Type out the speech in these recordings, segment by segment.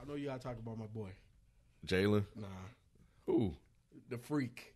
I know you gotta talk about my boy. Jalen? Nah. Who? The freak.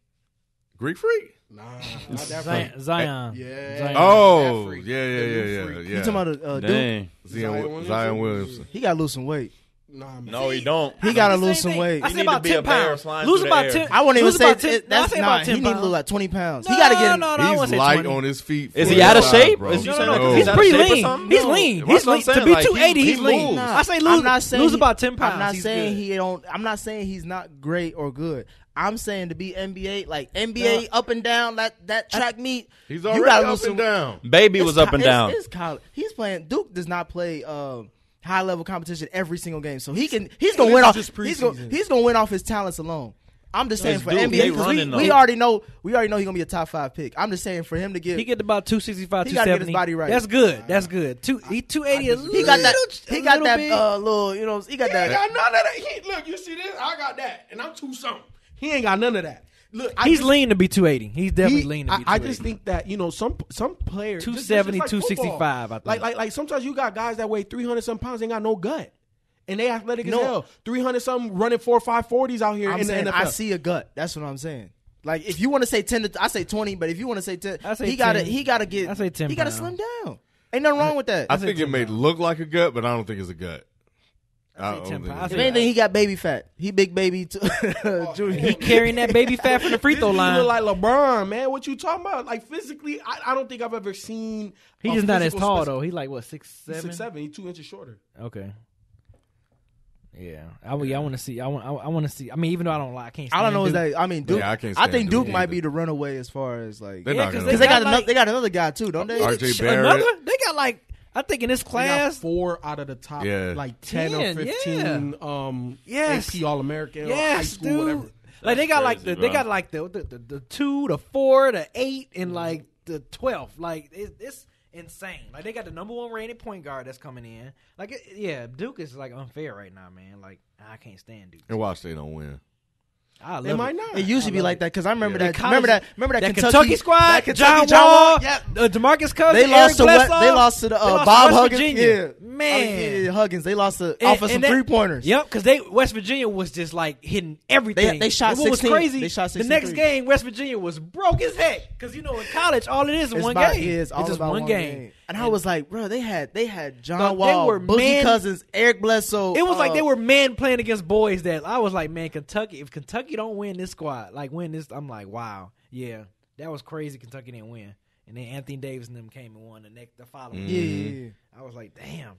Greek freak? Nah, not that freak. Zion. Yeah. Zion. Oh, That freak. yeah. You talking about Dang. Duke? Zion Williamson. He got to lose some weight. Nah, man. No, he don't. He got to lose some weight. I He said need about to be 10 a bear pounds. flying Lose through about the 10. air. I won't even Lose say about 10. that's I say not. about He 10 need to pounds. lose like 20 pounds. No, He got to get. no, I won't He's say light 20. on his feet. Is for he his out of size, shape? bro. Is you saying No. He's out of pretty shape or lean. something? He's No. lean. That's He's what I'm lean. To saying, be like, 280, he he's lean. moves. I say I'm lose. not saying Lose he- about 10 pounds. I'm not He's saying good. he don't. I'm not saying he's not great or good. I'm saying to be NBA, like NBA up and down, that track meet. He's you already gotta up lose and some- down. Baby was up and down. It's college. He's playing. Duke does not play high level competition every single game, so he's gonna win off. just He's preseason. gonna win off his talents alone. I'm just saying It's for Duke, NBA they because running, we though. already know he's gonna be a top 5 pick. I'm just saying for him to get He get about 265, He gotta get his 270. body right. That's good. That's good. He 280 a little. he got that bit. little he got He ain't that. got none of that. Look, you see this? I got that, and I'm 2-something. He ain't got none of that. Look, He's lean to be 280. He's definitely lean to be 280. I just think that some players 270, just like 265, football. I think. Like sometimes you got guys that weigh 300 some pounds ain't got no gut, and they athletic as hell. 300 something running 4 or 5 40s out here I'm in the saying NFL. I see a gut. That's what I'm saying. Like if you want to say 10, I say 20. But if you want to say 10, I say he got to 10. he got to get. I say 10 He got to pounds. slim down. Ain't nothing wrong with that. I think it may look like a gut, but I don't think it's a gut. I don't 10 think pounds. it's If a anything, he got baby fat. He big baby junior. He carrying that baby fat from the free throw Physically line. look like LeBron, man. What you talking about? Like physically, I don't think I've ever seen. He's a just not as physical tall specimen. though. He like what 6'7"? He's 6'7". He's 2 inches shorter. Okay. Yeah, I want to see. I want to see. I mean, even though I can't. I don't know. Is Duke. that? I mean, Duke. Yeah, I can't I stand think Duke Duke might either. be the runaway as far as like They're Yeah, not 'cause gonna because do they got like- they got another guy too, don't they? RJ Barrett. Another? They got like I think in this They got class. 4 out of the top, Yeah. like 10 10, or 15. Yes. AP All American, high Yes, school, dude. whatever. Like they got like crazy, they bro. got like the 2, the 4, the 8, and like the 12. Like it's insane. Like they got the number 1 rated point guard that's coming in. Like Duke is like unfair right now, man. Like I can't stand Duke. And watch they don't win. I love They might not. It used to be like that because I remember Yeah. that. Remember that Kentucky squad. that John Kentucky Wall, Yeah. DeMarcus Cousins. They lost to Eric what? They lost to the They lost to Bob West Huggins. Virginia. Yeah, Man. Huggins. They lost to And- off of some and that- 3-pointers. Yep, because West Virginia was just like hitting everything. They shot And what was 16 crazy? they shot the 16 next threes. game, West Virginia was broke as heck. Because in college, all it is It's one about- game. yeah, it's all just about one game. And I was like, bro, they had John But they Wall, were Boogie man- Cousins, Eric Bledsoe. It was like they were men playing against boys that I was like, man, Kentucky, if Kentucky don't win this squad, like win this, I'm like, wow. Yeah, that was crazy. Kentucky didn't win. And then Anthony Davis and them came and won the following year. Yeah. I was like, damn.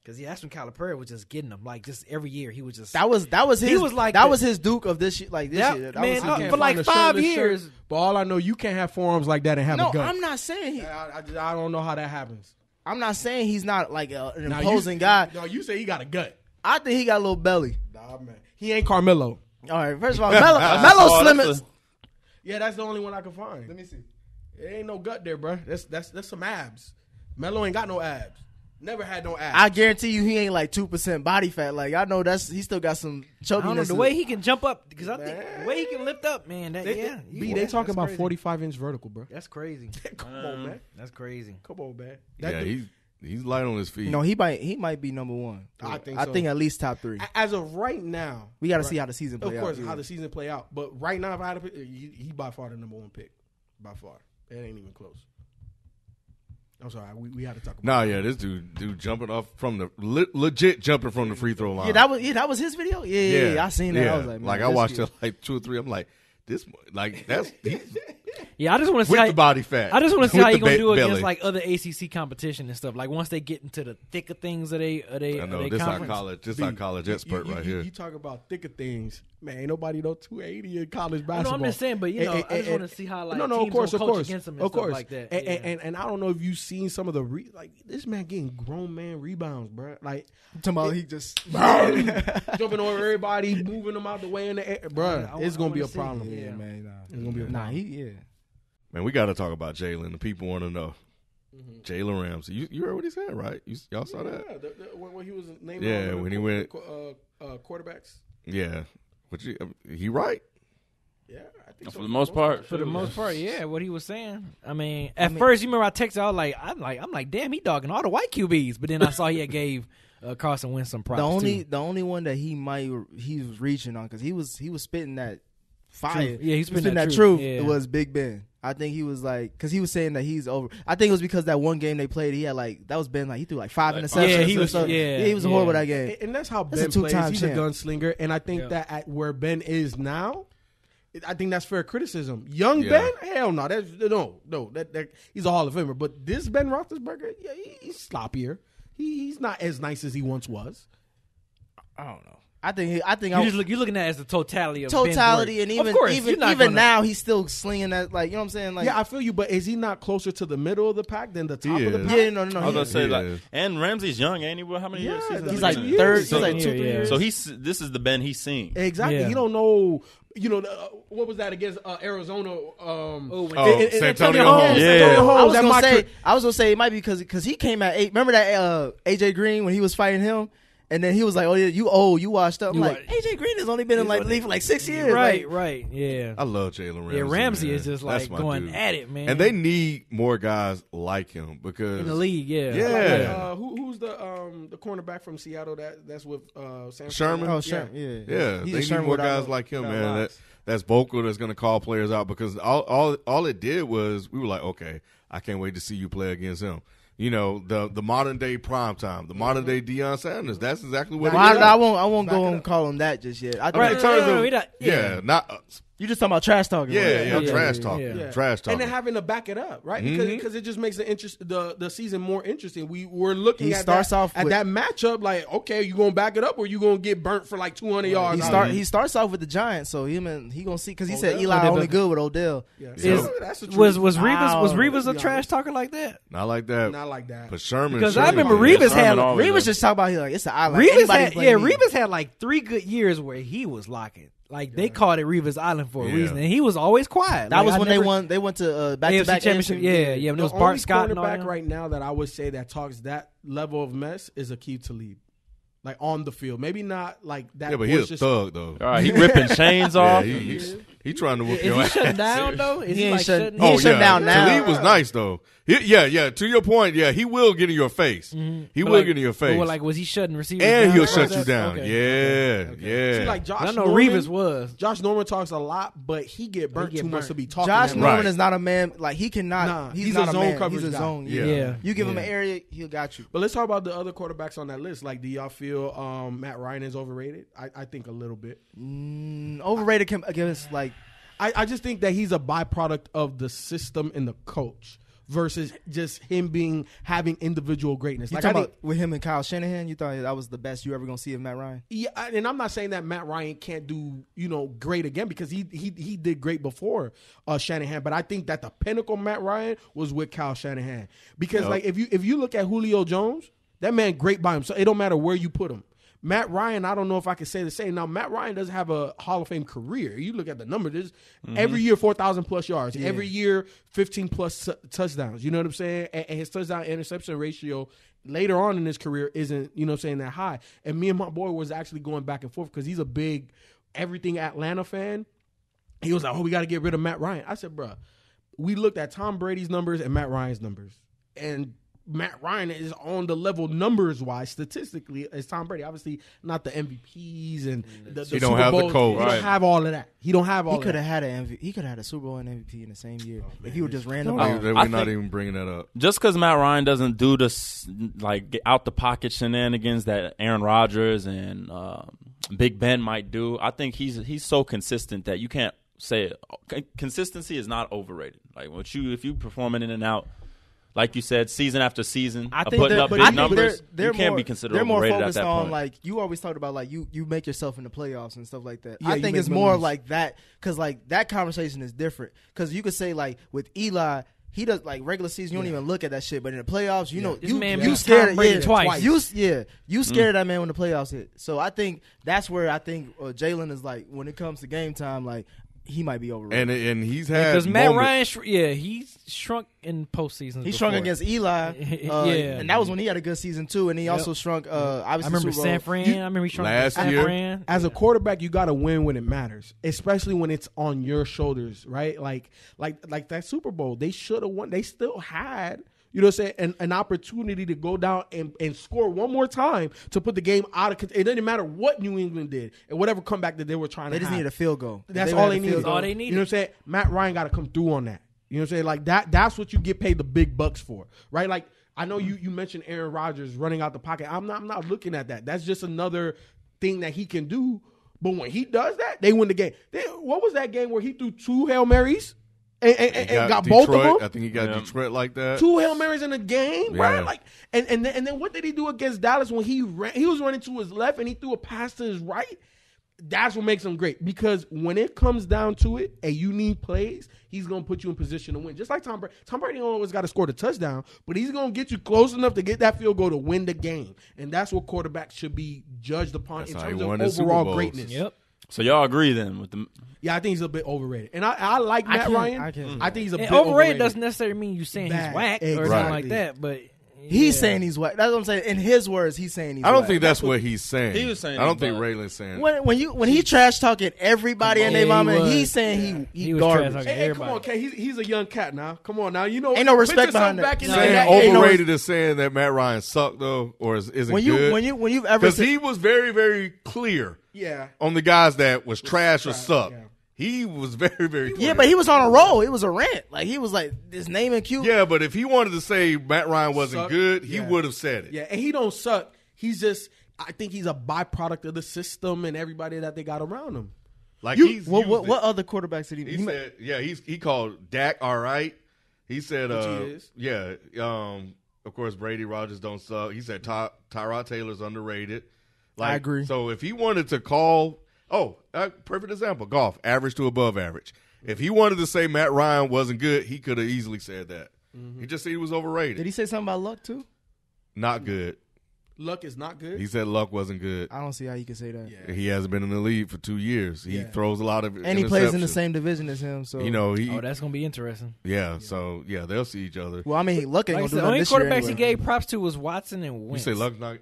Because that's when Calipari was just getting them. Like, just every year he was just. That was his. He was like that the- was his Duke of this year. Like this Yeah, year, that man, was his no, Duke. for like Find a 5 shirtless years. shirt, but all I know, you can't have forearms like that and have No, a gun. I'm not saying. I don't know how that happens. I'm not saying he's not like an Now, imposing guy. No, you say he got a gut. I think he got a little belly. Nah, man. He ain't Carmelo. All right, first of all, Melo slim. that's Yeah, that's the only one I can find. Let me see. It ain't no gut there, bro. That's some abs. Melo ain't got no abs. Never had no abs. I guarantee you, he ain't like 2% body fat. Like I know he still got some I don't know chokiness. the way he can jump up because I think the way he can lift up, man. That, they talking about 45-inch vertical, bro. That's crazy. Come on, man. That's crazy. Come on, man. Yeah, he's light on his feet. No, he might be number 1. I think I so. think at least top 3. As of right now, We got to right, see how the season play Of course, out. how the season play out. But right now, if I had to pick, he by far the number 1 pick. By far. It ain't even close. I'm sorry. We had to talk about Nah, yeah, this dude jumping off from the legit jumping from the free throw line. Yeah, that was his video. Yeah. I seen that. I was like, man, I this watched kid- it like 2 or 3. I'm like, that's Yeah, I just want to see with how the body fat. I just want to see With how the you gonna do belly. against like other ACC competition and stuff. Like once they get into the thick of things, are they I know this our conference? college. This B, our college expert right here. You talk about thicker things, man. Ain't nobody know 280 in college No, basketball. I'm just saying, but you know, I just want to see how like no, teams of course, gonna of coach course, against them and of stuff course. like that. And I don't know if you've seen some of the like this man getting grown man rebounds, bro. Like Tomorrow he just jumping on everybody, moving them out the way in the air, bro. I it's gonna wanna be a see. problem. Yeah. man. It's gonna be a problem. Man, we got to talk about Jalen. The people want to know. Mm-hmm. Jalen Ramsey. You heard what he said, right? Y'all saw that? Yeah, when he was named Yeah, when he went- quarterbacks. Yeah. But he right. Yeah, I think so. For the most part. For the most part, yeah, what he was saying. I mean, first, you remember I texted, I'm like, damn, he dogging all the white QBs. But then I saw he had gave Carson Wentz some props. The only one that he was reaching on, because he was spitting that fire. Truth. Yeah, he was spitting that truth. It was Big Ben. I think he was like, because he was saying that he's over. I think it was because that one game they played, he had like, that was Ben, like he threw like 5 interceptions. Yeah, he was. He was horrible that game. And that's how Ben plays. He's a gunslinger, and I think that at where Ben is now, I think that's fair criticism. Young Ben, hell no, that he's a Hall of Famer. But this Ben Roethlisberger, he's sloppier. He's not as nice as he once was. I don't know. I think you're looking at it as the totality of Ben's and even now he's still slinging that, like, you know what I'm saying? Like, yeah, I feel you, but is he not closer to the middle of the pack than the top of the pack? Yeah, no. I was gonna say, like, and Ramsey's young, ain't he? How many years? He's like third. He's like 2-3 years. So this is the Ben he's seeing. Exactly. Yeah. He don't know. You know, what was that against Arizona? Santonio Holmes. Yeah. I was gonna say it might be because he came at 8. Remember that AJ Green when he was fighting him? And then he was like, "Oh yeah, you washed up." I'm like, AJ Green has only been in like the league for like 6 years. Right, yeah. I love Jalen Ramsey. Yeah, Ramsey man. is just like going dude. at it, man. And they need more guys like him because in the league, yeah. Who's the cornerback from Seattle that's with San Sherman? Oh, Sherman. Yeah. They need more guys like him, man. That's vocal. That's going to call players out because all it did was we were like, okay, I can't wait to see you play against him. You know, the modern day prime time, the modern day Deion Sanders. That's exactly what. I won't go and call him that just yet. You just talking about trash talking. Trash talking. Trash talking. And then having to back it up, right? Because it just makes the season more interesting. We're looking at that matchup like, okay, you gonna back it up or you gonna get burnt for like 200 yards? He starts off with the Giants, so he gonna see because he said Eli only good with Odell. Yeah. Was Revis a trash talker like that? Not like that. Not like that. But Sherman. Because I remember Revis just talking about like it's an island. Revis had like 3 good years where he was locking. Like they called it Revis Island for a reason, and he was always quiet. That was when they won. They went to back-to-back championship. Yeah. When it was Bart Scott and all quarterback right now that I would say that talks that level of mess is Aqib Talib. Like on the field, maybe not like that. Yeah, but he's a thug though. All right, he ripping chains off. He trying to whoop is your he ass. shutting down though? Is he like shutting? He ain't shutting down now. Talib was nice though. Yeah. To your point, he will get in your face. Mm-hmm. He will get in your face. But like, was he shutting receivers? And down? he'll shut you down. Okay. Yeah. See, like Josh I know Norman, Revis was. Josh Norman talks a lot, but he get burnt too much to be talking. Josh Norman is not a man. Like he cannot. Nah, he's not a zone man. coverage He's a guy. zone. Yeah. You give him an area, he'll got you. But let's talk about the other quarterbacks on that list. Like, do y'all feel Matt Ryan is overrated? I think a little bit. Overrated against like. I just think that he's a byproduct of the system and the coach versus just him having individual greatness. You like talking about with him and Kyle Shanahan, you thought that was the best you ever gonna see of Matt Ryan? Yeah, and I'm not saying that Matt Ryan can't do great again because he did great before Shanahan, but I think that the pinnacle Matt Ryan was with Kyle Shanahan because like if you look at Julio Jones, that man great by himself. It don't matter where you put him. Matt Ryan, I don't know if I can say the same. Now, Matt Ryan doesn't have a Hall of Fame career. You look at the numbers, every year 4,000 plus yards, every year 15 plus touchdowns. You know what I'm saying? And his touchdown interception ratio later on in his career isn't, that high. And me and my boy was actually going back and forth because he's a big everything Atlanta fan. He was like, we got to get rid of Matt Ryan. I said, bro, we looked at Tom Brady's numbers and Matt Ryan's numbers. And Matt Ryan is on the level numbers-wise, statistically, as Tom Brady. Obviously, not the MVPs and the he Super don't have Bowls. the code. He don't have all of that. He don't have all. He could have had He could have had a Super Bowl and MVP in the same year if he would just ran the ball. We're not even bringing that up. Just because Matt Ryan doesn't do this like get out the pocket shenanigans that Aaron Rodgers and Big Ben might do, I think he's so consistent that you can't say it. Consistency is not overrated. Like if you performing in and out. Like you said, season after season, putting up big numbers, you can't be considered overrated at that point. They're more focused on, like, you always talked about, like, you make yourself in the playoffs and stuff like that. Yeah, I think it's more like that because, like, that conversation is different. Because you could say, like, with Eli, he does, like, regular season, you don't even look at that shit. But in the playoffs, you scared of twice. You scared of that man when the playoffs hit. So I think that's where I think Jalen is, like, when it comes to game time, like, he might be overrated. And he's had because Matt Ryan, he's shrunk in postseason. He shrunk against Eli, and that was when he had a good season too. And he also shrunk. Obviously, I remember San Fran. I remember he shrunk last San year. Fran. As a quarterback, you got to win when it matters, especially when it's on your shoulders, right? Like that Super Bowl, they should have won. They still had You know what I'm saying? And an opportunity to go down and score one more time to put the game out of control. It doesn't matter what New England did and whatever comeback that they were trying to have. They just needed a field goal. That's all they needed. That's all they needed. You know what I'm saying? Matt Ryan got to come through on that. You know what I'm saying? Like that's what you get paid the big bucks for, right? Like I know you mentioned Aaron Rodgers running out the pocket. I'm not looking at that. That's just another thing that he can do. But when he does that, they win the game. What was that game where he threw 2 Hail Marys? And got Detroit, both of them. I think he got Detroit like that. 2 Hail Marys in a game, right? Like, and then what did he do against Dallas when he was running to his left and he threw a pass to his right? That's what makes him great, because when it comes down to it and you need plays, he's going to put you in position to win. Just like Tom Brady. Tom Brady don't always got to score the touchdown, but he's going to get you close enough to get that field goal to win the game. And that's what quarterbacks should be judged upon in terms of overall greatness. Yep. So y'all agree then with the? Yeah, I think he's a bit overrated, and I like Matt Ryan. I think he's a bit overrated. Doesn't necessarily mean you saying he's whack or something like that, but he's saying he's whack. That's what I'm saying. In his words, he's saying he's. I don't whack. think that's what he's saying. He was saying. I don't think Raylan's saying. When he trash talking everybody and their mama, he's saying he garbage. Hey, come on, K. He's a young cat now. Come on now, you know. Ain't no respect behind that. Saying overrated is saying that Matt Ryan sucked though, or isn't good. When you've ever, because he was very, very clear. Yeah. On the guys that was trash or suck. Yeah. He was very, very clear. Yeah, but he was on a roll. It was a rant. Like, he was like, his name and cue. Yeah, but if he wanted to say Matt Ryan wasn't good, he would have said it. Yeah, and he don't suck. He's just, I think he's a byproduct of the system and everybody that they got around him. Like what other quarterbacks did he said, he called Dak all right. He said, which he is. of course, Brady, Rodgers don't suck. He said Tyrod Taylor's underrated. I agree. So if he wanted to call, perfect example, golf, average to above average. If he wanted to say Matt Ryan wasn't good, he could have easily said that. Mm-hmm. He just said he was overrated. Did he say something about Luck too? Not good. Luck is not good? He said Luck wasn't good. I don't see how you could say that. Yeah. He hasn't been in the league for 2 years. He throws a lot of and he plays in the same division as him. So that's going to be interesting. Yeah, so they'll see each other. Well, I mean, Luck ain't going to do that this year. The only quarterbacks anyway. he gave props to was Watson and Wentz. You say Luck not?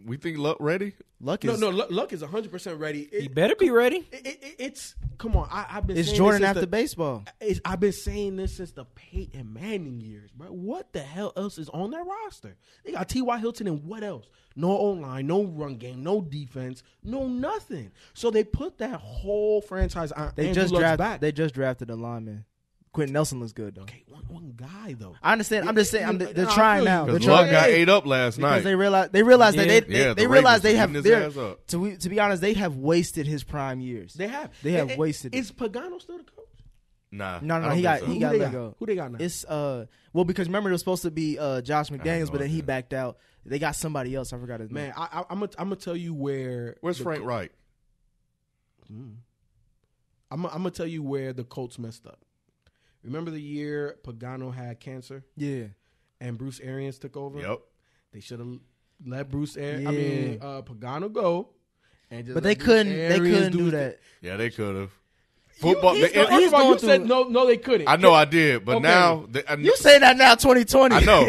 We think Luck ready? Luck is 100% ready. He better be ready. It's come on. I've been. It's saying Jordan after baseball. I've been saying this since the Peyton Manning years, bro. What the hell else is on that roster? They got T.Y. Hilton and what else? No O-line, no run game, no defense, no nothing. So they put that whole franchise on. They just drafted a lineman. Quentin Nelson looks good though. Okay, one guy though. I understand. I'm just saying. They're trying now. Because Luck got ate up last night. They realized they have. To be honest, they have wasted his prime years. They have. Wasted. Is Pagano still the coach? Nah. No. He got let go. Who they got now? It's because remember it was supposed to be Josh McDaniels, but then he backed out. They got somebody else. I forgot his name. Man, I'm gonna tell you where. Where's Frank Reich? I'm gonna tell you where the Colts messed up. Remember the year Pagano had cancer? Yeah. And Bruce Arians took over? Yep. They should have let Pagano go. But they couldn't do that. Yeah, they could have. Football. You said no, they couldn't. I know I did, but now you say that now, 2020. I know.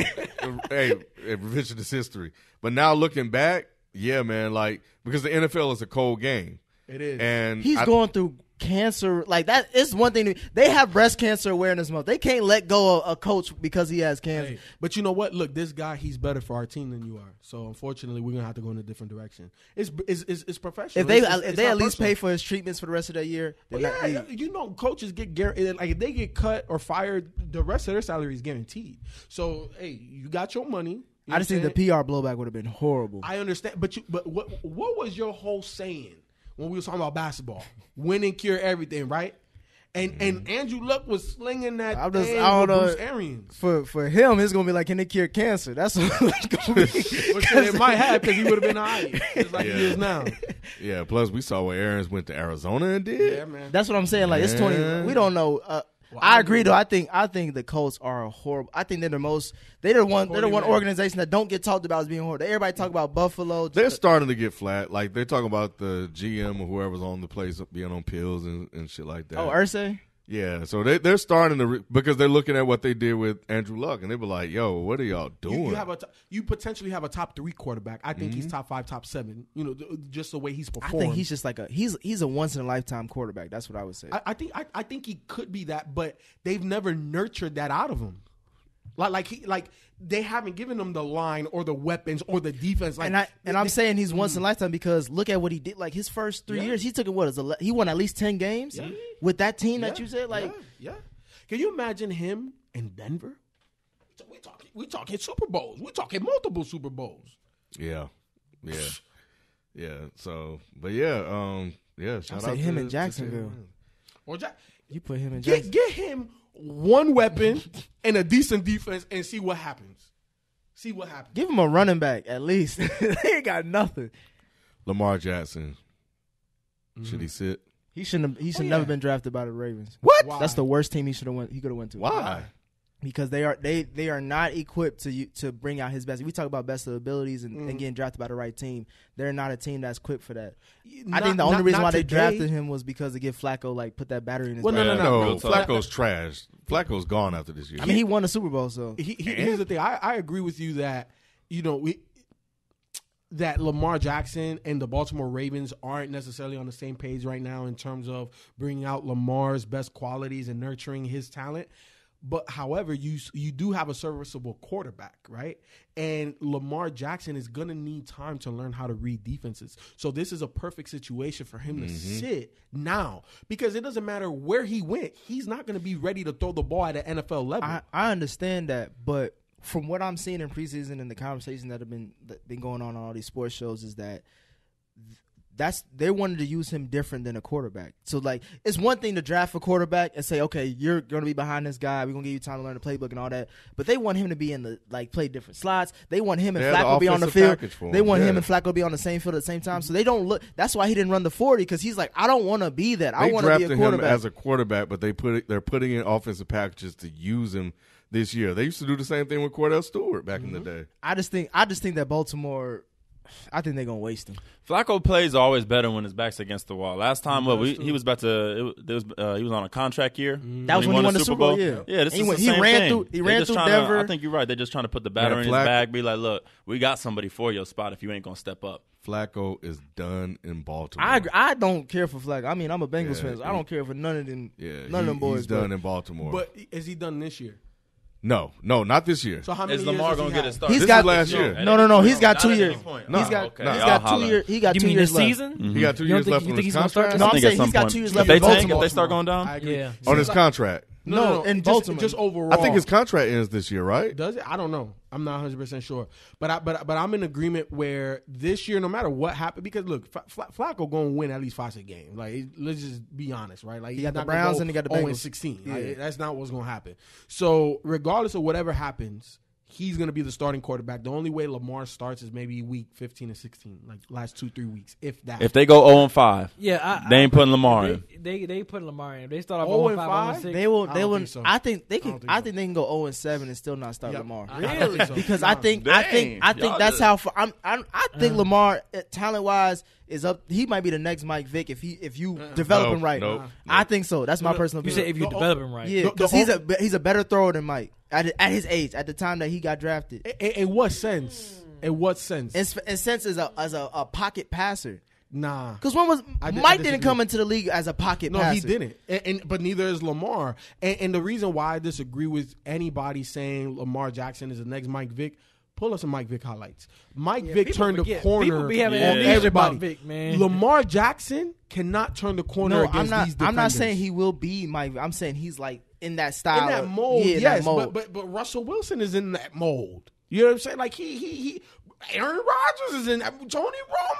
Hey, revisionist history. But now looking back, yeah, man, like because the NFL is a cold game. It is, and he's going through cancer like that. It's one thing. They have breast cancer awareness month. They can't let go of a coach because he has cancer. Hey, but you know what? Look, this guy, he's better for our team than you are. So unfortunately, we're gonna have to go in a different direction. It's professional. If they at least pay for his treatments for the rest of that year, coaches get guaranteed. Like if they get cut or fired, the rest of their salary is guaranteed. So hey, you got your money. I just think the PR blowback would have been horrible. I understand, but what was your whole saying when we were talking about basketball? Win and cure everything, right? And Andrew Luck was slinging that. I don't know. Bruce Arians. For him, it's gonna be like, can they cure cancer? That's what it's gonna be. It might have because he would have been all right, just like he is now. Yeah. Plus, we saw what Arians went to Arizona and did. Yeah, man. That's what I'm saying. Like it's 20. We don't know. I agree though. I think the Colts are horrible. I think they're the one organization that don't get talked about as being horrible. Everybody talk about Buffalo. They're starting to get flat. Like they're talking about the GM or whoever's on the place being on pills and shit like that. Oh, Irsay? Yeah, so they're starting to because they're looking at what they did with Andrew Luck, and they were like, "Yo, what are y'all doing?" You potentially have a top 3 quarterback. I think he's top 5, top 7. You know, just the way he's performed. I think he's just like he's a once in a lifetime quarterback. That's what I would say. I think he could be that, but they've never nurtured that out of him. Like they haven't given him the line or the weapons or the defense. Like, I'm saying he's once in a lifetime because look at what he did. Like his first 3 years, he took it. He won at least 10 games with that team that you said. Like, Can you imagine him in Denver? We talking Super Bowls. We talking multiple Super Bowls. Yeah. So, but shout out to him in Jacksonville. Or you put him in Jacksonville. Get him one weapon and a decent defense and see what happens. Give him a running back at least. They ain't got nothing. Lamar Jackson. Should he sit? He should never been drafted by the Ravens. What? Why? That's the worst team he could have went to. Why? Because they are not equipped to bring out his best. We talk about best of abilities and getting drafted by the right team. They're not a team that's equipped for that. I think the only reason why they drafted him was because to give Flacco put that battery in his back. No. Flacco's trash. Flacco's gone after this year. I mean, he won the Super Bowl, so here's the thing. I agree with you that that Lamar Jackson and the Baltimore Ravens aren't necessarily on the same page right now in terms of bringing out Lamar's best qualities and nurturing his talent. But however, you do have a serviceable quarterback, right? And Lamar Jackson is going to need time to learn how to read defenses. So this is a perfect situation for him to sit now because it doesn't matter where he went. He's not going to be ready to throw the ball at an NFL level. I understand that, but from what I'm seeing in preseason and the conversations that have been going on all these sports shows is that they wanted to use him different than a quarterback. So, like, it's one thing to draft a quarterback and say, okay, you're going to be behind this guy. We're going to give you time to learn the playbook and all that. But they want him to be play different slots. They want him and Flacco to be on the field. They want him and Flacco to be on the same field at the same time. So they don't look. That's why he didn't run the 40 because he's like, I don't want to be that. I want to be a quarterback. They drafted him as a quarterback, but they're putting in offensive packages to use him this year. They used to do the same thing with Cordell Stewart back in the day. I just think that Baltimore. I think they're gonna waste him. Flacco plays always better when his back's against the wall. Last time, he was about to. He was on a contract year. That was when he won the Super Bowl. Yeah, this is the same thing. He ran through Denver. I think you're right. They're just trying to put the batter in his bag. Be like, look, we got somebody for your spot if you ain't gonna step up. Flacco is done in Baltimore. I don't care for Flacco. I mean, I'm a Bengals fan. So I don't care for none of them. None of them boys. He's done in Baltimore. But is he done this year? No, not this year. So how many is years Lamar gonna get a start? This is last year. No. He's got 2 years. He's got 2 years. He got 2 years left. Season? He got 2 years left on his contract. No, I'm saying he's got 2 years left. If in Baltimore. if they start going down, on his contract. No, in Baltimore. Just overall. I think his contract ends this year, right? Does it? I don't know. I'm not 100% sure. But I'm in agreement where this year, no matter what happened, because look, Flacco going to win at least 5-6 games. Like, let's just be honest, right? Like, he got the Browns and he got the Bengals. 0-16. Yeah. Like, that's not what's going to happen. So regardless of whatever happens, he's going to be the starting quarterback. The only way Lamar starts is maybe week 15 and 16, like last 2-3 weeks, if that. If they go 0-5, they ain't putting Lamar in. They put Lamar in. If they start off 0-5, 0-6, they will. So. I think they can. I think they can go 0-7 and still not start Lamar. Really? Because I think that's how. I think Lamar, talent wise, is up. He might be the next Mike Vick if you develop him right. I think so. That's my personal opinion. You say if you develop him right, yeah, because he's a better thrower than Mike at his age, at the time that he got drafted. In what sense? In what sense? In sense as a pocket passer. Nah, because Mike didn't come into the league as a pocket passer. No, he didn't. But neither is Lamar. And the reason why I disagree with anybody saying Lamar Jackson is the next Mike Vick, pull us some Mike Vick highlights. Mike Vick turned the corner on everybody. Vick, man. Lamar Jackson cannot turn the corner against these defenders. I'm not saying he will be Mike. I'm saying he's like in that style. In that mold, yes. That mold. But Russell Wilson is in that mold. You know what I'm saying? Like he Aaron Rodgers is in that. Tony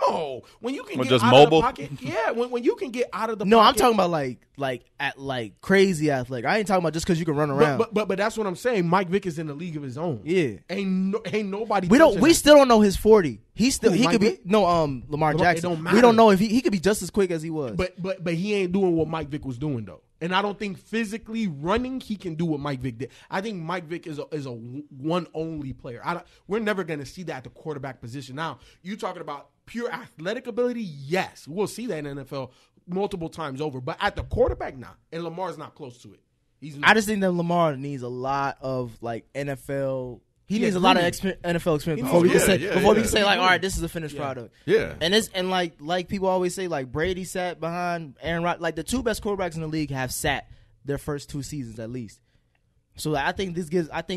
Romo. When you can get just out mobile? of the pocket. Yeah, when you can get out of the pocket. No, I'm talking about like crazy athletic. I ain't talking about just because you can run around. But that's what I'm saying. Mike Vick is in a league of his own. Yeah. Ain't nobody. We still don't know his 40. He could be Lamar Jackson. It don't matter. We don't know if he could be just as quick as he was. But he ain't doing what Mike Vick was doing though. And I don't think physically running he can do what Mike Vick did. I think Mike Vick is a one only player. We're never going to see that at the quarterback position. Now, you talking about pure athletic ability? Yes, we'll see that in the NFL multiple times over. But at the quarterback, nah. And Lamar's not close to it. He's not. I just think that Lamar needs a lot of like NFL. He needs a lot of NFL experience before we can say like, all right, this is a finished product. Yeah, and like people always say, like Brady sat behind Aaron Rodgers. Like the two best quarterbacks in the league have sat their first 2 seasons at least. So I think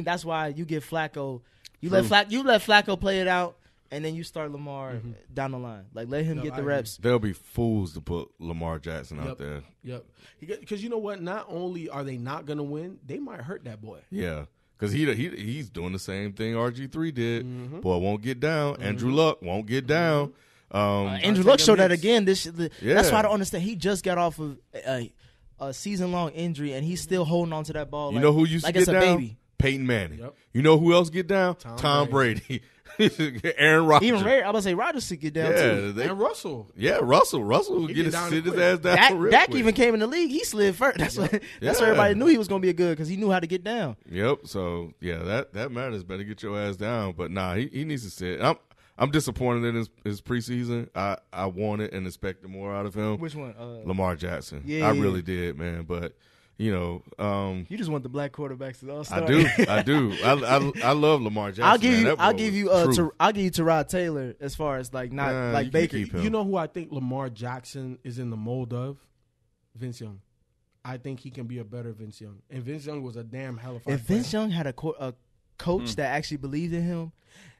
that's why you give Flacco. You let Flacco play it out, and then you start Lamar down the line. Like let him get the reps. They'll be fools to put Lamar Jackson out there. Yep. Because you know what? Not only are they not going to win, they might hurt that boy. Yeah. Because he's doing the same thing RG3 did. Boy won't get down. Andrew Luck won't get down. Andrew Luck showed that again. That's why I don't understand. He just got off of a season-long injury, and he's still holding on to that ball. You know who used to get down? Baby. Peyton Manning. Yep. You know who else get down? Tom Brady. Aaron Rodgers. Even Ray, I was about to say Rodgers should get down too. And Russell. Yeah, Russell would sit his ass down. Dak even came in the league. He slid first. That's why everybody knew he was going to be a good because he knew how to get down. Yep. So that matters. Better get your ass down. But he needs to sit. I'm disappointed in his preseason. I wanted and expected more out of him. Which one? Lamar Jackson. I really did, man. But you just want the black quarterbacks to all start. I do. I love Lamar Jackson. I'll give you Tyrod Taylor as far as like Baker. You know who I think Lamar Jackson is in the mold of? Vince Young. I think he can be a better Vince Young. And Vince Young was a damn hell of a If Vince Young had a coach that actually believed in him,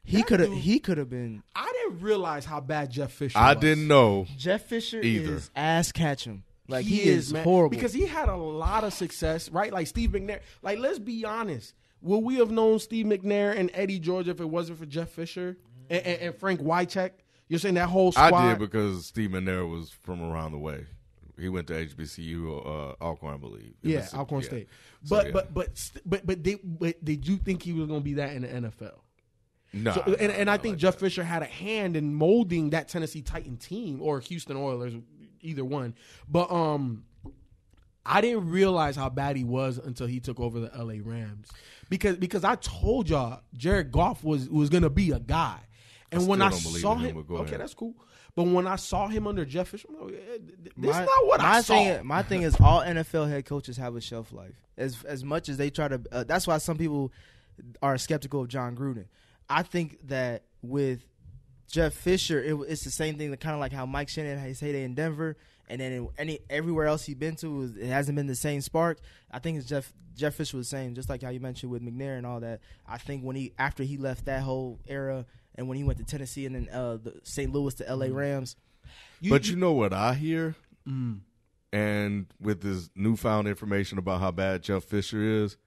he could have been. I didn't realize how bad Jeff Fisher was. I didn't know. Jeff Fisher is ass catching. Like he is man, horrible because he had a lot of success, right? Like Steve McNair. Like let's be honest, would we have known Steve McNair and Eddie George if it wasn't for Jeff Fisher and Frank Wycheck? You're saying that whole squad? I did because Steve McNair was from around the way. He went to HBCU or Alcorn, I believe. Alcorn State. But did you think he was going to be that in the NFL? No. And I think Jeff Fisher had a hand in molding that Tennessee Titan team or Houston Oilers. Either one. But I didn't realize how bad he was until he took over the LA Rams. Because I told y'all Jared Goff was going to be a guy. And when I saw him, okay, that's cool. But when I saw him under Jeff Fisher, this is not what I saw. My thing is all NFL head coaches have a shelf life. As much as they try to that's why some people are skeptical of John Gruden. I think that with Jeff Fisher, it's the same thing, kind of like how Mike Shanahan had his heyday in Denver, and then everywhere else he's been to, it hasn't been the same spark. I think it's Jeff Fisher was the same, just like how you mentioned with McNair and all that. I think after he left that whole era, and when he went to Tennessee and then the St. Louis to LA Rams. But you know what I hear? And with this newfound information about how bad Jeff Fisher is,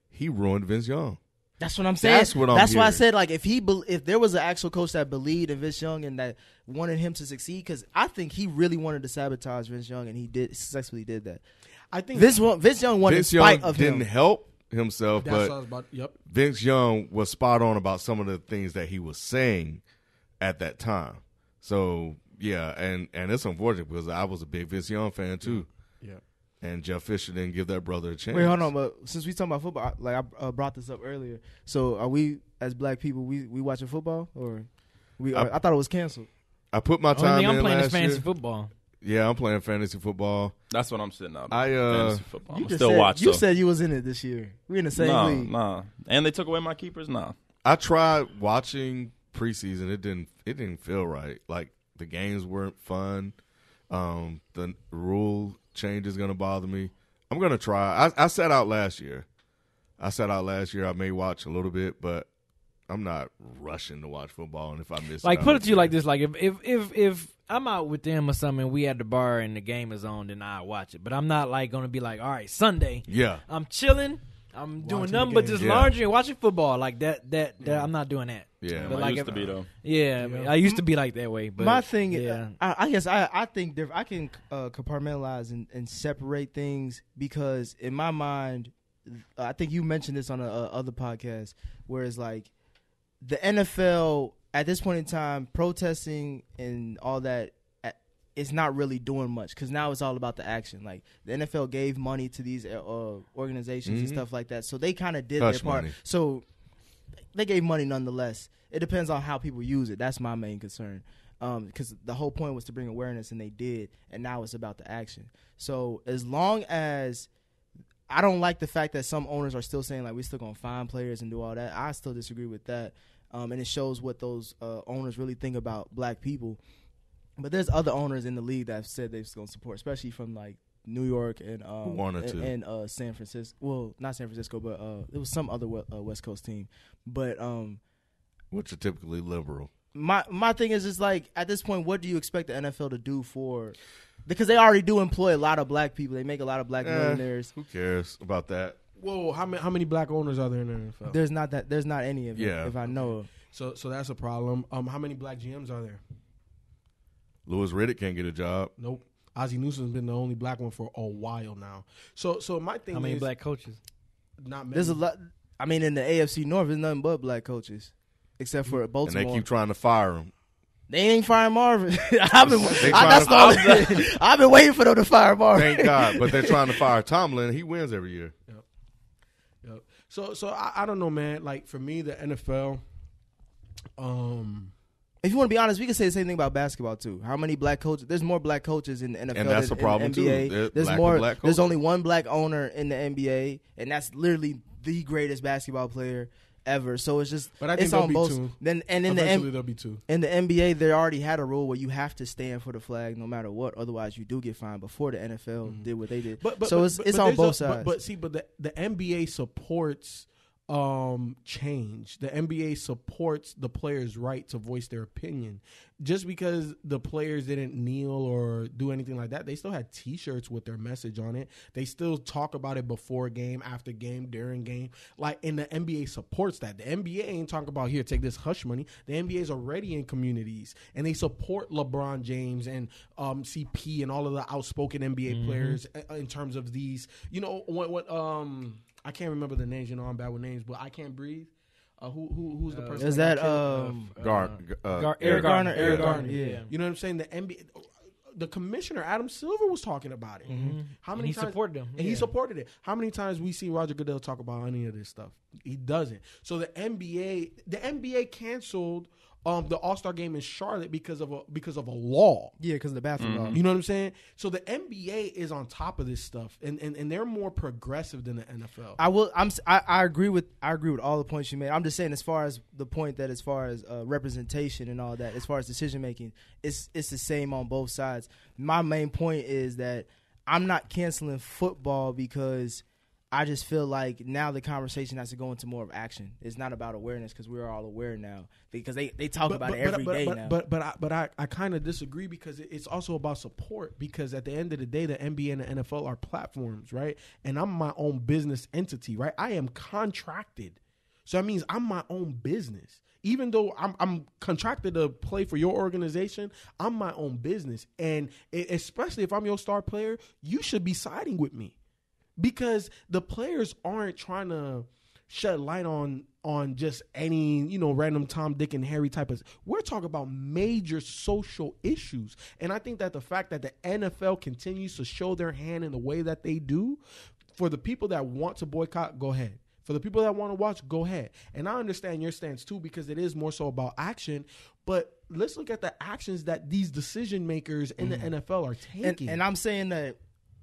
he ruined Vince Young. That's what I'm saying. That's why I said, like, if there was an actual coach that believed in Vince Young and that wanted him to succeed, because I think he really wanted to sabotage Vince Young, and he successfully did that. I think Vince Young wanted in spite of him. Didn't help himself, but Vince Young was spot on about some of the things that he was saying at that time. So yeah, and it's unfortunate because I was a big Vince Young fan too. Yeah. And Jeff Fisher didn't give that brother a chance. Wait, hold on. But since we talking about football, I brought this up earlier. So are we, as black people, we watching football, or I thought it was canceled? I put my time in last year. I'm playing fantasy football. Yeah, I'm playing fantasy football. That's what I'm sitting out. Fantasy football. I'm still watching. You said you was in it this year. We in the same league. Nah. And they took away my keepers. Nah. I tried watching preseason. It didn't feel right. Like the games weren't fun. The rule change is going to bother me. I'm going to try. I sat out last year. I may watch a little bit, but I'm not rushing to watch football. And if I miss, like, put it to you like this: like if I'm out with them or something, we at the bar and the game is on, then I watch it. But I'm not like going to be like, all right, Sunday. Yeah, I'm chilling. I'm doing nothing but just laundry and watching football. Like that I'm not doing that. Yeah, but I used to be though. Yeah, I used to be like that way. But my thing, I guess I think I can compartmentalize and separate things, because in my mind, I think you mentioned this on a other podcast, where it's like the NFL at this point in time, protesting and all that, it's not really doing much, because now it's all about the action. Like the NFL gave money to these organizations and stuff like that, so they kind of did their part. Money. So they gave money nonetheless. It depends on how people use it. That's my main concern, because the whole point was to bring awareness, and they did, and now it's about the action. So as long as I don't like the fact that some owners are still saying like we're still gonna fine players and do all that, I still disagree with that, and it shows what those owners really think about black people. But there's other owners in the league that have said they're going to support, especially from like New York and one or two, and San Francisco. Well, not San Francisco, but it was some other West Coast team. But which are typically liberal. My thing is just like at this point, what do you expect the NFL to do for? Because they already do employ a lot of black people. They make a lot of black millionaires. Who cares about that? Whoa, how many black owners are there in the NFL? There's not any of them, if I know of. So that's a problem. How many black GMs are there? Louis Riddick can't get a job. Nope. Ozzie Newsom's been the only black one for a while now. So my thing is, how many black coaches? Not many. There's a lot. I mean, in the AFC North, there's nothing but black coaches, except for Baltimore. And they keep trying to fire him. They ain't firing Marvin. I've been waiting for them to fire Marvin. Thank God, but they're trying to fire Tomlin. He wins every year. Yep. So I don't know, man. Like for me, the NFL. If you want to be honest, we can say the same thing about basketball too. How many black coaches? There's more black coaches in the NFL and that's than a problem in the NBA. too. There's more. There's only one black owner in the NBA, and that's literally the greatest basketball player ever. So it's just, but I think it's on both. Two. Then and there'll be two. In the NBA, they already had a rule where you have to stand for the flag no matter what. Otherwise, you do get fined. Before the NFL did what they did, so it's on both sides. But the NBA supports change. The NBA supports the players' right to voice their opinion. Just because the players didn't kneel or do anything like that, they still had T-shirts with their message on it. They still talk about it before game, after game, during game. And the NBA supports that. The NBA ain't talking about, here, take this hush money. The NBA is already in communities, and they support LeBron James and CP and all of the outspoken NBA players in terms of these. You know, what I can't remember the names. You know, I'm bad with names, but I Can't Breathe. Who's the person? Is that Eric Garner? Yeah. You know what I'm saying? The NBA, the commissioner Adam Silver was talking about it. How many times he supported him? And he supported it. How many times we see Roger Goodell talk about any of this stuff? He doesn't. So the NBA canceled the All-Star game in Charlotte because of a law. Yeah, because of the bathroom law. You know what I'm saying? So the NBA is on top of this stuff, and they're more progressive than the NFL. I agree with all the points you made. I'm just saying, as far as the point that, as far as representation and all that, as far as decision making, it's the same on both sides. My main point is that I'm not canceling football because I just feel like now the conversation has to go into more of action. It's not about awareness, because we're all aware now, because they talk about it every day now. But I kind of disagree, because it's also about support, because at the end of the day, the NBA and the NFL are platforms, right? And I'm my own business entity, right? I am contracted. So that means I'm my own business. Even though I'm contracted to play for your organization, I'm my own business. And especially if I'm your star player, you should be siding with me. Because the players aren't trying to shed light on just any, random Tom, Dick, and Harry type of. We're talking about major social issues. And I think that the fact that the NFL continues to show their hand in the way that they do, for the people that want to boycott, go ahead. For the people that want to watch, go ahead. And I understand your stance too, because it is more so about action. But let's look at the actions that these decision makers in the NFL are taking. And I'm saying that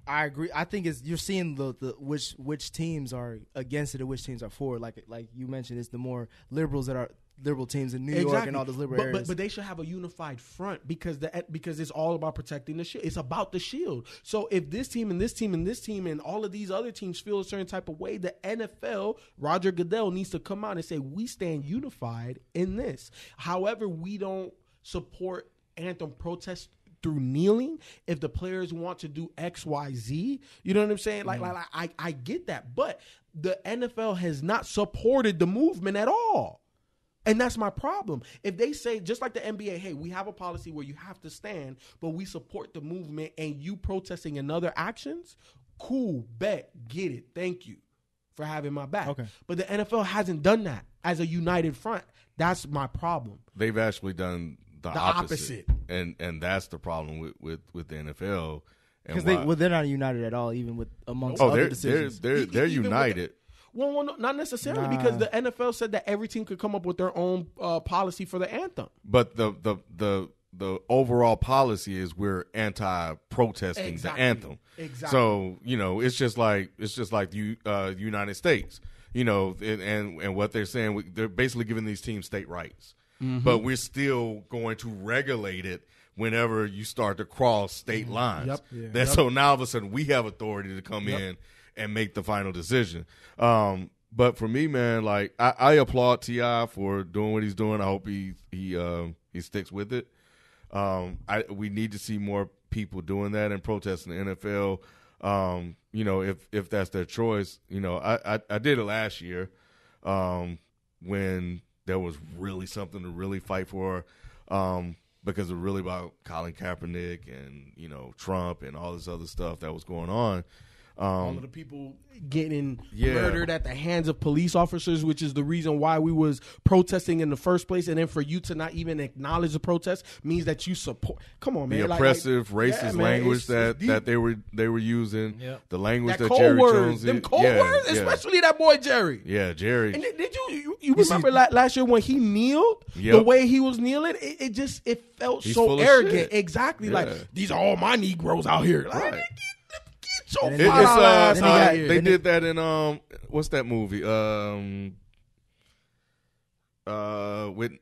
I agree. I think you're seeing the which teams are against it and which teams are for it. Like you mentioned, it's the more liberals that are liberal teams in New York and all those liberal areas. But they should have a unified front, because it's all about protecting the shield. It's about the shield. So if this team and this team and this team and all of these other teams feel a certain type of way, the NFL, Roger Goodell, needs to come out and say, we stand unified in this. However, we don't support anthem protests through kneeling. If the players want to do X, Y, Z, you know what I'm saying? Like I get that, but the NFL has not supported the movement at all. And that's my problem. If they say, just like the NBA, hey, we have a policy where you have to stand, but we support the movement, and you protesting in other actions, cool, bet, get it. Thank you for having my back. Okay. But the NFL hasn't done that as a united front. That's my problem. They've actually done the opposite. And that's the problem with the NFL. Because they're not united at all, even with amongst other decisions. They're united. Well, no, not necessarily, because the NFL said that every team could come up with their own policy for the anthem. But the overall policy is we're anti-protesting the anthem. Exactly. So it's just like the United States. And what they're saying, they're basically giving these teams state rights. Mm-hmm. But we're still going to regulate it whenever you start to cross state lines. Yep. Yeah. That's so now all of a sudden we have authority to come in and make the final decision. But for me, man, like I applaud T.I. for doing what he's doing. I hope he sticks with it. We need to see more people doing that and protesting the NFL. If that's their choice, I did it last year when there was really something to really fight for, because it was really about Colin Kaepernick and Trump and all this other stuff that was going on. All of the people getting murdered at the hands of police officers, which is the reason why we was protesting in the first place. And then for you to not even acknowledge the protest means that you support. Come on, man! The oppressive, racist language that they were using. Yep. The language that cold Jerry words, Jones, them cold words, especially that boy Jerry. Yeah, Jerry. And did you remember last year when he kneeled? Yep. The way he was kneeling, it felt He's so arrogant. Exactly, Yeah. like these are all my Negroes out here. Like, Right. They did that in what's that movie?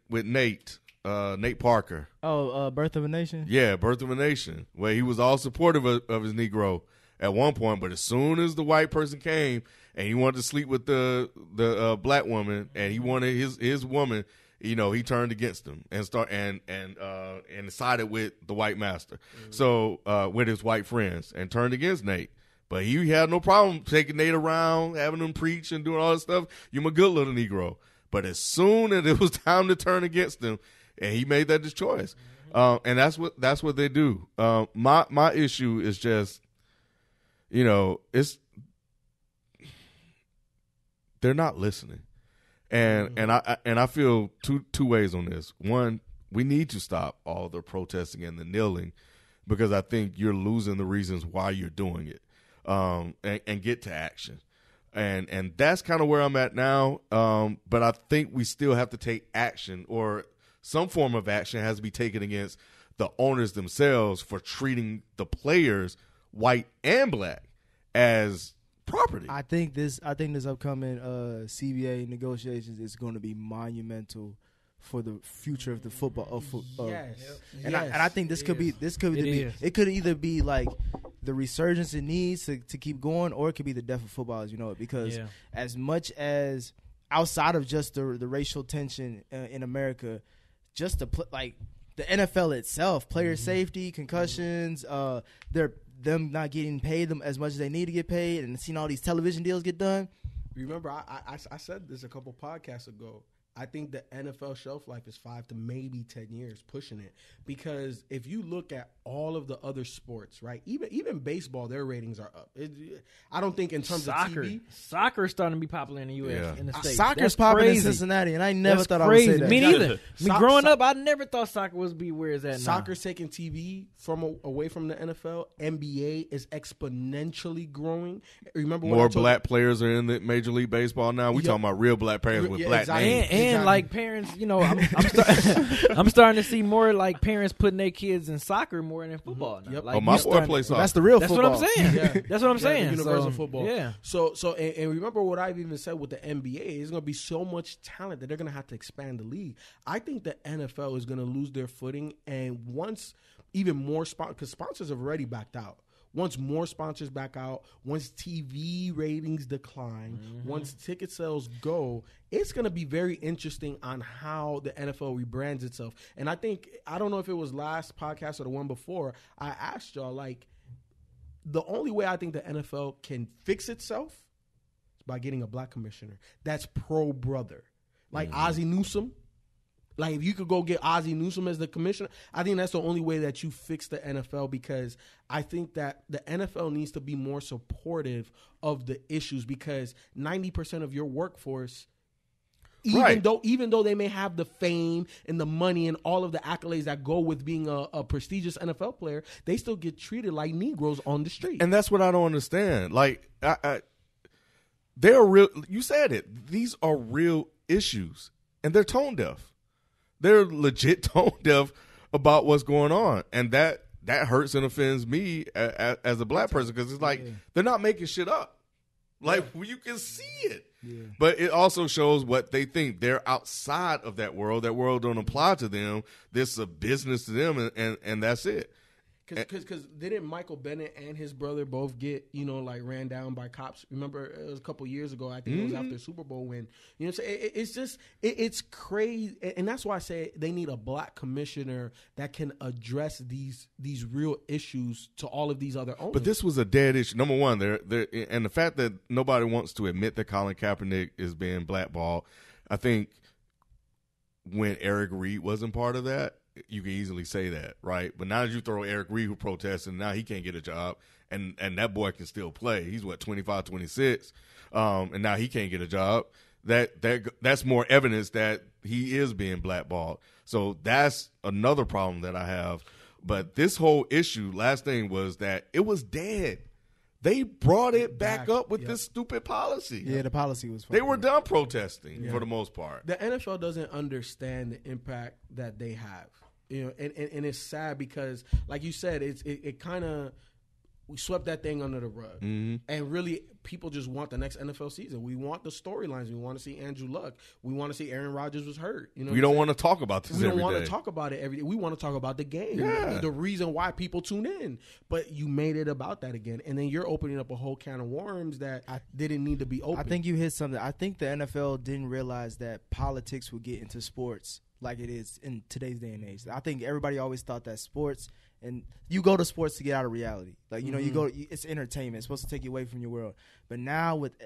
With Nate Parker. Birth of a Nation. Yeah, Birth of a Nation, where he was all supportive of his Negro at one point, but as soon as the white person came and he wanted to sleep with the black woman and he wanted his woman, he turned against him and sided with the white master. Mm-hmm. So with his white friends and turned against Nate. But he had no problem taking Nate around, having him preach and doing all this stuff. You're my good little Negro. But as soon as it was time to turn against him, and he made that choice, and that's what they do. My issue is just, they're not listening, and I feel two ways on this. One, we need to stop all the protesting and the kneeling, because I think you're losing the reasons why you're doing it. And get to action. And that's kind of where I'm at now. But I think we still have to take action, or some form of action has to be taken against the owners themselves for treating the players, white and black, as property. I think this upcoming CBA negotiations is going to be monumental for the future of the football. I think this could either be like the resurgence it needs to keep going, or it could be the death of football as you know it. Because as much as outside of just the racial tension in America, just like the NFL itself, player safety, concussions, them not getting paid them as much as they need to get paid, and seeing all these television deals get done. Remember, I said this a couple podcasts ago. I think the NFL shelf life is 5 to maybe 10 years, pushing it. Because if you look at all of the other sports, right, even baseball, their ratings are up. I don't think in terms of TV. Soccer is starting to be popular in the U.S. in the States. Soccer's popular in Cincinnati, and I never thought I would say that. Me neither. Growing up, I never thought soccer would be where it's at now. Soccer's taking TV away from the NFL. NBA is exponentially growing. Remember more black players are in the Major League Baseball now. We talking about real black players with black names. And like parents, I'm starting to see more like parents putting their kids in soccer more than in football. Now. Yep. Like, my boy plays soccer. That's the real That's football. what I'm saying. That's what I'm saying. Universal football. Yeah. So and remember what I've even said with the NBA. There's going to be so much talent that they're going to have to expand the league. I think the NFL is going to lose their footing, and once even more because sponsors have already backed out. Once more sponsors back out, once TV ratings decline, once ticket sales go, it's going to be very interesting on how the NFL rebrands itself. And I don't know if it was last podcast or the one before, I asked y'all, like, the only way I think the NFL can fix itself is by getting a black commissioner that's pro-brother. Like Ozzie Newsome. Like, if you could go get Ozzie Newsome as the commissioner, I think that's the only way that you fix the NFL, because I think that the NFL needs to be more supportive of the issues, because 90% of your workforce, even though they may have the fame and the money and all of the accolades that go with being a prestigious NFL player, they still get treated like Negroes on the street. And that's what I don't understand. Like, they're real. You said it. These are real issues, and they're tone deaf. They're legit tone deaf about what's going on, and that hurts and offends me as a black person, because it's like they're not making shit up. Like, you can see it. Yeah. But it also shows what they think. They're outside of that world. That world don't apply to them. This is a business to them, and that's it. Because didn't Michael Bennett and his brother both get, like ran down by cops? Remember, it was a couple years ago. I think it was after the Super Bowl win. You know what I'm saying? It's just, it's crazy. And that's why I say they need a black commissioner that can address these real issues to all of these other owners. But this was a dead issue. Number one, and the fact that nobody wants to admit that Colin Kaepernick is being blackballed, I think when Eric Reed wasn't part of that, you can easily say that, right? But now that you throw Eric Reed, who protested, and now he can't get a job, and that boy can still play. He's, 25, 26, and now he can't get a job. That's more evidence that he is being blackballed. So that's another problem that I have. But this whole issue, last thing was that it was dead. They brought it back up with this stupid policy. Yeah, the policy was They were done protesting for the most part. The NFL doesn't understand the impact that they have. And it's sad because, like you said, it kind of, we swept that thing under the rug. Mm-hmm. And really, people just want the next NFL season. We want the storylines. We want to see Andrew Luck. We want to see Aaron Rodgers was hurt. We don't want to talk about this every day. We don't want to talk about it every day. We want to talk about the game. Yeah. The reason why people tune in. But you made it about that again. And then you're opening up a whole can of worms that didn't need to be open. I think you hit something. I think the NFL didn't realize that politics would get into sports like it is in today's day and age. I think everybody always thought that sports, and you go to sports to get out of reality. Like, you go, it's entertainment. It's supposed to take you away from your world. But now with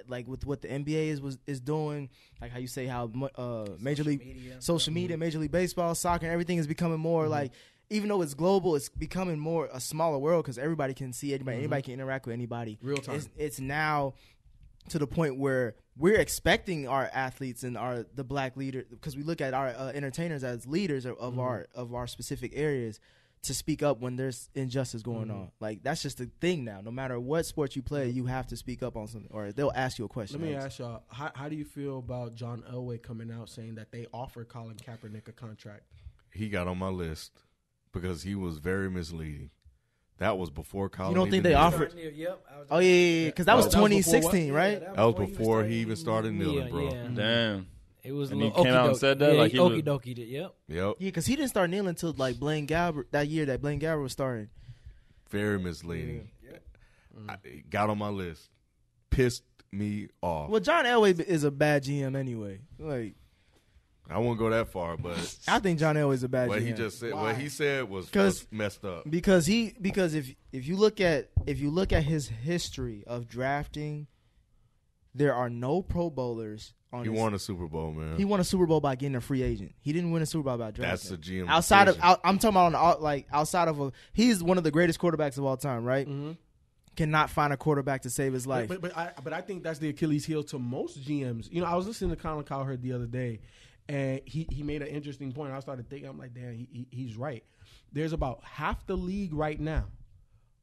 what the NBA is doing, like how you say how Major League Social Media, Major League Baseball, soccer, everything is becoming more like, even though it's global, it's becoming more a smaller world because everybody can see anybody, anybody can interact with anybody. Real time. It's now to the point where we're expecting our athletes and the black leaders, because we look at our entertainers as leaders of our specific areas, to speak up when there's injustice going on. Like, that's just the thing now. No matter what sport you play, you have to speak up on something, or they'll ask you a question. Let me ask y'all, how do you feel about John Elway coming out saying that they offered Colin Kaepernick a contract? He got on my list because he was very misleading. That was before Colin. You don't think they offered? Oh yeah, because that was 2016, right? That was before he even started kneeling, bro. Yeah. Damn. It was, and he came out and said that, like he okie dokie did. Yep. Yeah, because he didn't start kneeling until like Blaine Gabbert that year that Blaine Gabbert was starting. Very misleading. Yeah. Got on my list. Pissed me off. Well, John Elway is a bad GM anyway. Like, I won't go that far, but I think John Elway is a bad GM. What he just said, what he said was messed up. Because if you look at his history of drafting, there are no Pro Bowlers. He won a Super Bowl, man. He won a Super Bowl by getting a free agent. He didn't win a Super Bowl by drafting. That's the GM. Outside of, I'm talking about outside of he's one of the greatest quarterbacks of all time, right? Mm-hmm. Cannot find a quarterback to save his life. But I think that's the Achilles heel to most GMs. I was listening to Colin Cowherd the other day, and he made an interesting point. I started thinking, I'm like, damn, he's right. There's about half the league right now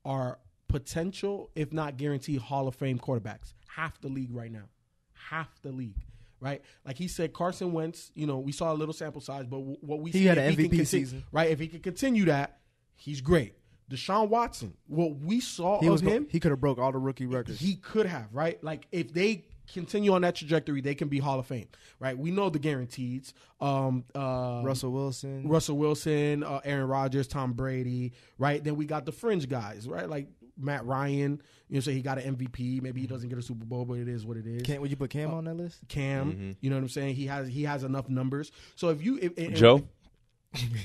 are potential, if not guaranteed, Hall of Fame quarterbacks. Half the league right now. Half the league. Right, like he said, Carson Wentz. We saw a little sample size, but what we see, had an MVP season. Right, if he could continue that, he's great. Deshaun Watson, what we saw of him, he could have broke all the rookie records. He could have, right? Like, if they continue on that trajectory, they can be Hall of Fame, right? We know the guaranteeds. Russell Wilson, Aaron Rodgers, Tom Brady, right? Then we got the fringe guys, right? Like Matt Ryan, so he got an MVP. Maybe he doesn't get a Super Bowl, but it is what it is. Would you put Cam on that list? Cam, you know what I'm saying? He has enough numbers. So if you Joe,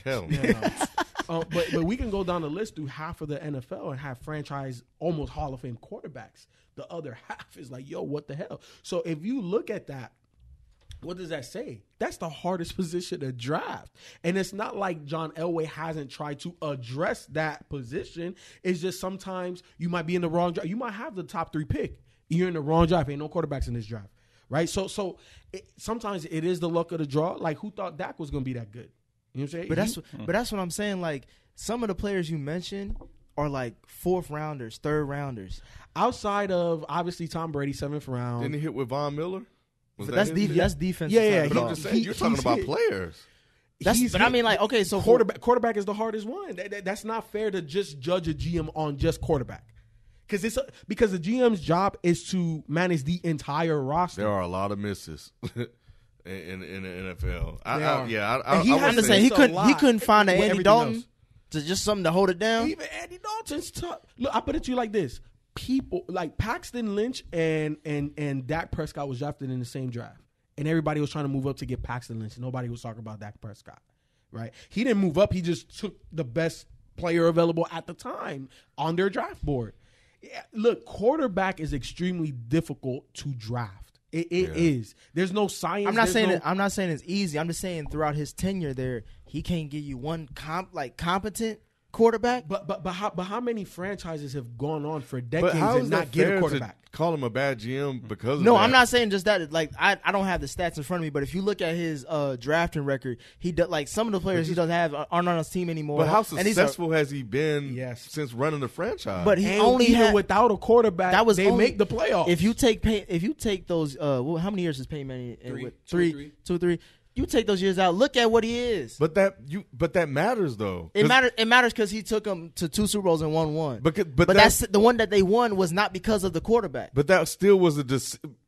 hell no. But we can go down the list through half of the NFL and have franchise almost Hall of Fame quarterbacks. The other half is like, yo, what the hell? So if you look at that, what does that say? That's the hardest position to draft. And it's not like John Elway hasn't tried to address that position. It's just sometimes you might be in the wrong draft. You might have the top 3 pick. You're in the wrong draft. Ain't no quarterbacks in this draft. Right? So sometimes it is the luck of the draw. Like, who thought Dak was going to be that good? You know what I'm saying? But that's what I'm saying. Like, some of the players you mentioned are like 4th rounders, 3rd rounders. Outside of, obviously, Tom Brady, 7th round. Didn't he hit with Von Miller? That's defense. Yeah. But I'm just saying, you're talking about players. I mean, like, okay, so quarterback is the hardest one. That's not fair to just judge a GM on just quarterback. because the GM's job is to manage the entire roster. There are a lot of misses in the NFL. I'm just saying he couldn't find an Andy Dalton to just something to hold it down. Even Andy Dalton's tough. Look, I put it to you like this: people like Paxton Lynch and Dak Prescott was drafted in the same draft, and everybody was trying to move up to get Paxton Lynch. Nobody was talking about Dak Prescott, right? He didn't move up; he just took the best player available at the time on their draft board. Yeah, look, quarterback is extremely difficult to draft. It is. There's no science. I'm not saying it's easy. I'm just saying throughout his tenure there, he can't give you one competent quarterback. But how many franchises have gone on for decades and not get a quarterback? Call him a bad GM because of no, that. I'm not saying just that. Like I don't have the stats in front of me, but if you look at his drafting record, he does like some of the players he doesn't have aren't on his team anymore. But how successful has he been since running the franchise? But he only had without a quarterback. That was they make the playoffs. If you take those, how many years has Peyton Manning? Three. You take those years out. Look at what he is. But that matters though. It matters because he took them to 2 Super Bowls and won one. But that's the one that they won was not because of the quarterback. But that still was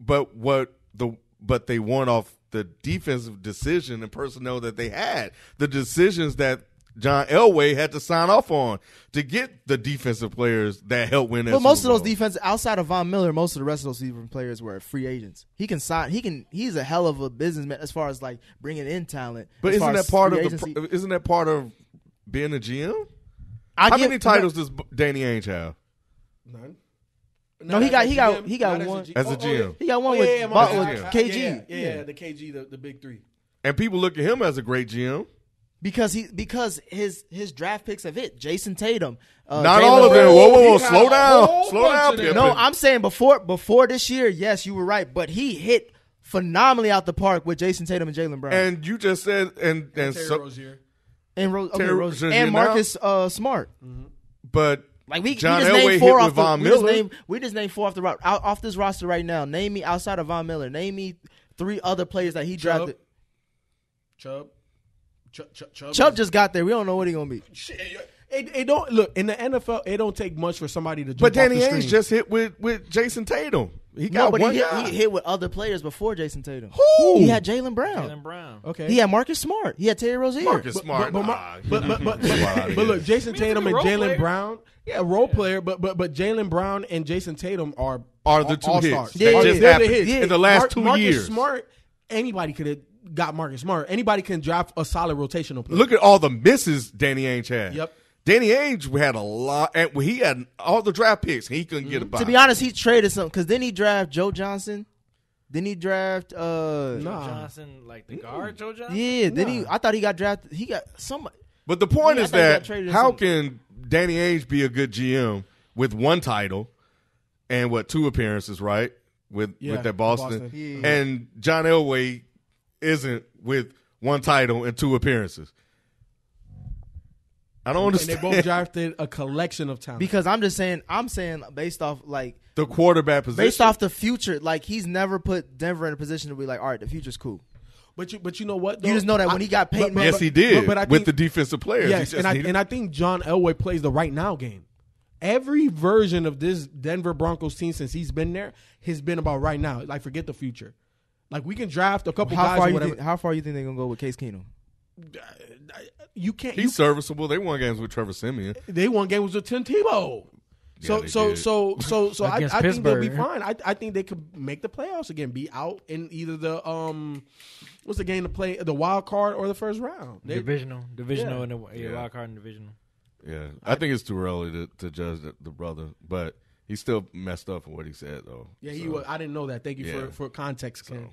but they won off the defensive decision and personnel that they had. The decisions that John Elway had to sign off on to get the defensive players that helped win that But most Super of those Bowl. defenses, outside of Von Miller, most of the rest of those defensive players were free agents. He can sign. He's a hell of a businessman as far as like bringing in talent. But isn't that part of being a GM? How many titles does Danny Ainge have? None. No, he got one as a GM. He got one with KG. Yeah, the KG, the big three. And people look at him as a great GM. Because his draft picks have hit. Jason Tatum. Not all of them. Whoa, slow down. Pippen. No, I'm saying before this year, yes, you were right. But he hit phenomenally out the park with Jason Tatum and Jalen Brown. And you just said and Terry Rozier. And Marcus Smart. Mm-hmm. But like we John just Elway named four hit with Von Miller. We just named four off this roster right now. Name me outside of Von Miller. Name me 3 other players that he drafted. Chubb just got there. We don't know what he's gonna be. It don't look in the NFL. It don't take much for somebody to jump But Danny off the Ainge screen. just hit with Jason Tatum. He got one guy. He hit with other players before Jason Tatum. Who? He had Jalen Brown. Okay. He had Marcus Smart. He had Terry Rozier. Marcus Smart. But look, Jason Tatum and Jalen Brown. Yeah, role player. But Jalen Brown and Jason Tatum are the two all-stars. hits. That just happened in the last 2 Marcus years. Smart. Anybody could have got Marcus Smart. Anybody can draft a solid rotational player. Look at all the misses Danny Ainge had. Yep. Danny Ainge had a lot, and he had all the draft picks. He couldn't get a buy. To be honest, he traded something because then he draft Joe Johnson. Then he draft Joe Johnson, like the guard Joe Johnson. Yeah. I thought he got drafted. He got somebody. But the point is that how can Danny Ainge be a good GM with 1 title and 2 appearances, right? With that Boston. Yeah. And John Elway isn't with 1 title and 2 appearances. I don't understand. And they both drafted a collection of talent. Because I'm saying based off like the quarterback position. Based off the future, like he's never put Denver in a position to be like, all right, the future's cool. But you know what? Though? You just know that when he got Peyton. Yes, he did. But I think, with the defensive players. Yes, and I think John Elway plays the right now game. Every version of this Denver Broncos team since he's been there has been about right now. Like forget the future. Like we can draft a couple guys or whatever. How far you think they're gonna go with Case Keenum? You can't. He's serviceable. They won games with Trevor Siemian. They won games with Tim Tebow. So I think they'll be fine. I think they could make the playoffs again. Be out in either the what's the game to play, the wild card or the first round. Divisional, and the wild card and divisional. Yeah, I think it's too early to judge the brother, but he still messed up for what he said though. Yeah, he was. I didn't know that. Thank you for context, Ken.